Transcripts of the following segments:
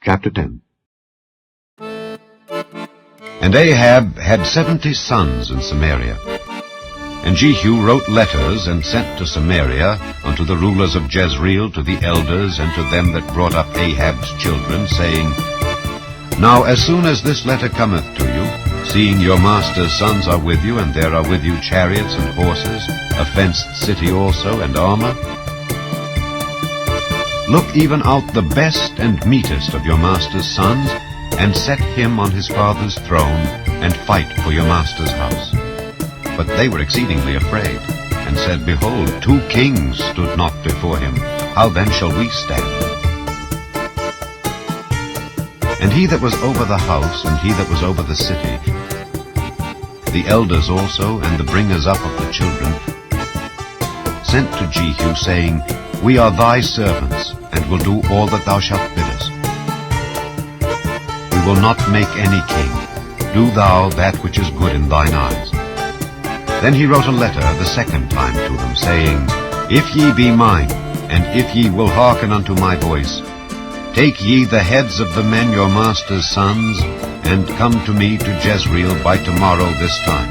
Chapter 10. And Ahab had 70 sons in Samaria. And Jehu wrote letters and sent to Samaria unto the rulers of Jezreel, to the elders, and to them that brought up Ahab's children, saying, Now as soon as this letter cometh to you, seeing your master's sons are with you, and there are with you chariots and horses, a fenced city also, and armor, look even out the best and meetest of your master's sons, and set him on his father's throne, and fight for your master's house. But they were exceedingly afraid, and said, Behold, 2 kings stood not before him. How then shall we stand? And he that was over the house, and he that was over the city, the elders also, and the bringers up of the children, sent to Jehu, saying, We are thy servants, and will do all that thou shalt bid us. We will not make any king. Do thou that which is good in thine eyes. Then he wrote a letter the second time to them, saying, If ye be mine, and if ye will hearken unto my voice, take ye the heads of the men your master's sons, and come to me to Jezreel by tomorrow this time.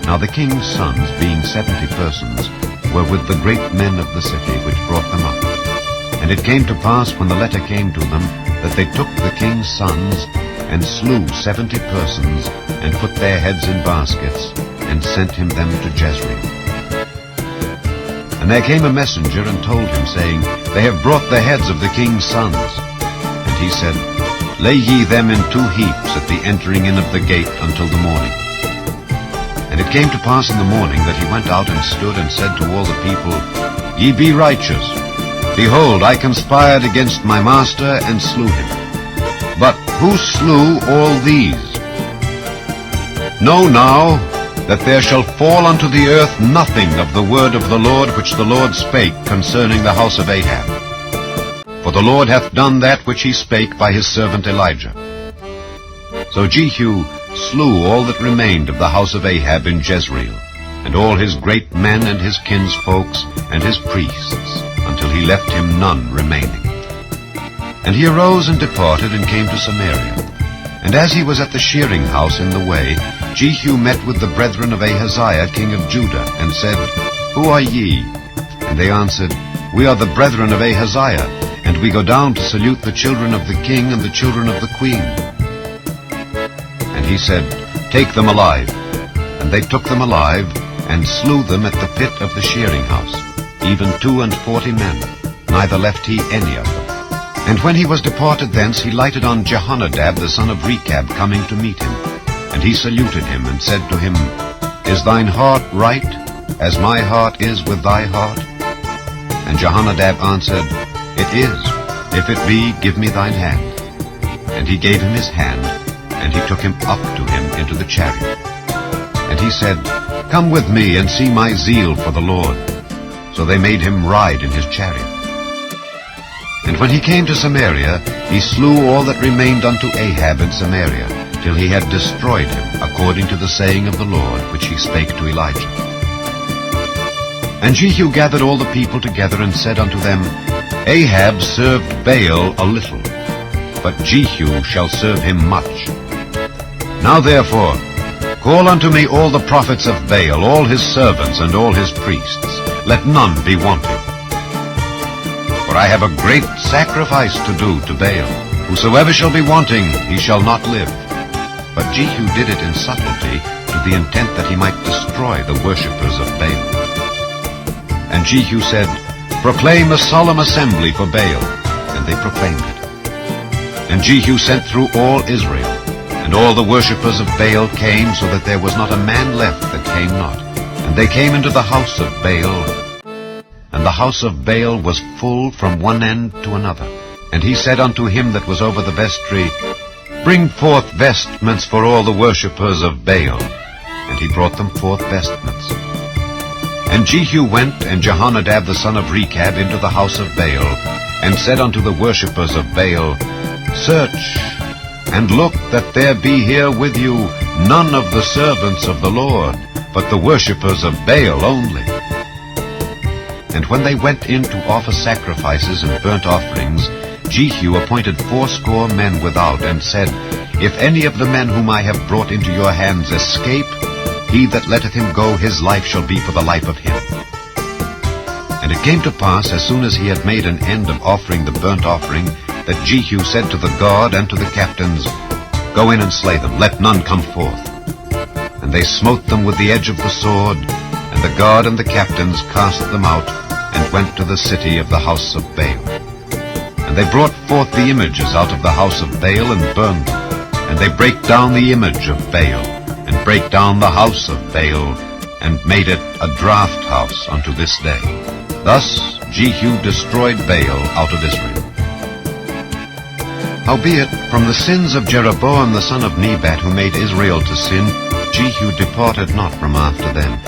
Now the king's sons, being 70 persons, were with the great men of the city, which brought them up. And it came to pass, when the letter came to them, that they took the king's sons, and slew 70 persons, and put their heads in baskets, and sent him them to Jezreel. And there came a messenger, and told him, saying, They have brought the heads of the king's sons. And he said, Lay ye them in 2 heaps at the entering in of the gate until the morning. And it came to pass in the morning, that he went out and stood, and said to all the people, Ye be righteous. Behold, I conspired against my master, and slew him. But who slew all these? Know now, that there shall fall unto the earth nothing of the word of the Lord which the Lord spake concerning the house of Ahab. For the Lord hath done that which he spake by his servant Elijah. So Jehu slew all that remained of the house of Ahab in Jezreel, and all his great men and his kinsfolks and his priests, until he left him none remaining. And he arose and departed, and came to Samaria. And as he was at the shearing house in the way, Jehu met with the brethren of Ahaziah king of Judah, and said, Who are ye? And they answered, We are the brethren of Ahaziah, and we go down to salute the children of the king and the children of the queen. And he said, Take them alive. And they took them alive, and slew them at the pit of the shearing house, even 42 men, neither left he any of them. And when he was departed thence, he lighted on Jehonadab the son of Rechab, coming to meet him. And he saluted him, and said to him, Is thine heart right, as my heart is with thy heart? And Jehonadab answered, It is. If it be, give me thine hand. And he gave him his hand, and he took him up to him into the chariot. And he said, Come with me, and see my zeal for the Lord. So they made him ride in his chariot. And when he came to Samaria, he slew all that remained unto Ahab in Samaria, till he had destroyed him, according to the saying of the Lord, which he spake to Elijah. And Jehu gathered all the people together, and said unto them, Ahab served Baal a little, but Jehu shall serve him much. Now therefore, call unto me all the prophets of Baal, all his servants, and all his priests. Let none be wanting. For I have a great sacrifice to do to Baal. Whosoever shall be wanting, he shall not live. But Jehu did it in subtlety, to the intent that he might destroy the worshippers of Baal. And Jehu said, Proclaim a solemn assembly for Baal. And they proclaimed it. And Jehu sent through all Israel, and all the worshippers of Baal came, so that there was not a man left that came not. And they came into the house of Baal, and the house of Baal was full from one end to another. And he said unto him that was over the vestry, Bring forth vestments for all the worshippers of Baal. And he brought them forth vestments. And Jehu went, and Jehonadab the son of Rechab, into the house of Baal, and said unto the worshippers of Baal, Search, and look that there be here with you none of the servants of the Lord, but the worshippers of Baal only. And when they went in to offer sacrifices and burnt offerings, Jehu appointed 80 men without, and said, If any of the men whom I have brought into your hands escape, he that letteth him go, his life shall be for the life of him. And it came to pass, as soon as he had made an end of offering the burnt offering, that Jehu said to the guard and to the captains, Go in and slay them, let none come forth. And they smote them with the edge of the sword, and the guard and the captains cast them out, and went to the city of the house of Baal. And they brought forth the images out of the house of Baal, and burned them. And they brake down the image of Baal, and brake down the house of Baal, and made it a draught house unto this day. Thus Jehu destroyed Baal out of Israel. Howbeit, from the sins of Jeroboam the son of Nebat, who made Israel to sin, Jehu departed not from after them,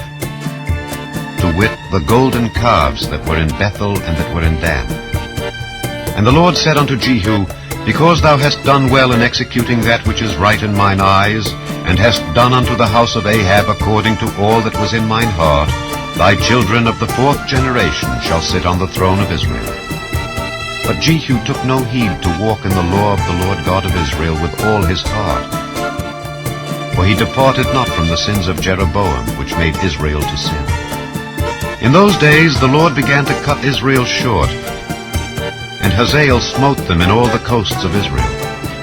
to wit, the golden calves that were in Bethel and that were in Dan. And the Lord said unto Jehu, Because thou hast done well in executing that which is right in mine eyes, and hast done unto the house of Ahab according to all that was in mine heart, thy children of the 4th generation shall sit on the throne of Israel. But Jehu took no heed to walk in the law of the Lord God of Israel with all his heart. For he departed not from the sins of Jeroboam, which made Israel to sin. In those days the Lord began to cut Israel short, and Hazael smote them in all the coasts of Israel,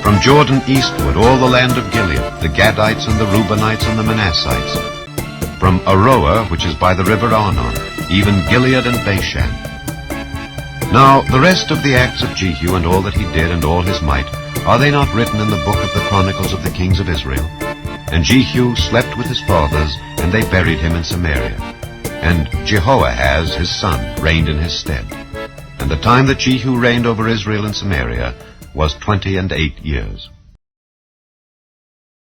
from Jordan eastward, all the land of Gilead, the Gadites and the Reubenites and the Manassites, from Aroer, which is by the river Arnon, even Gilead and Bashan. Now the rest of the acts of Jehu, and all that he did, and all his might, are they not written in the book of the Chronicles of the kings of Israel? And Jehu slept with his fathers, and they buried him in Samaria. And Jehoahaz his son reigned in his stead. And the time that Jehu reigned over Israel in Samaria was 28 years.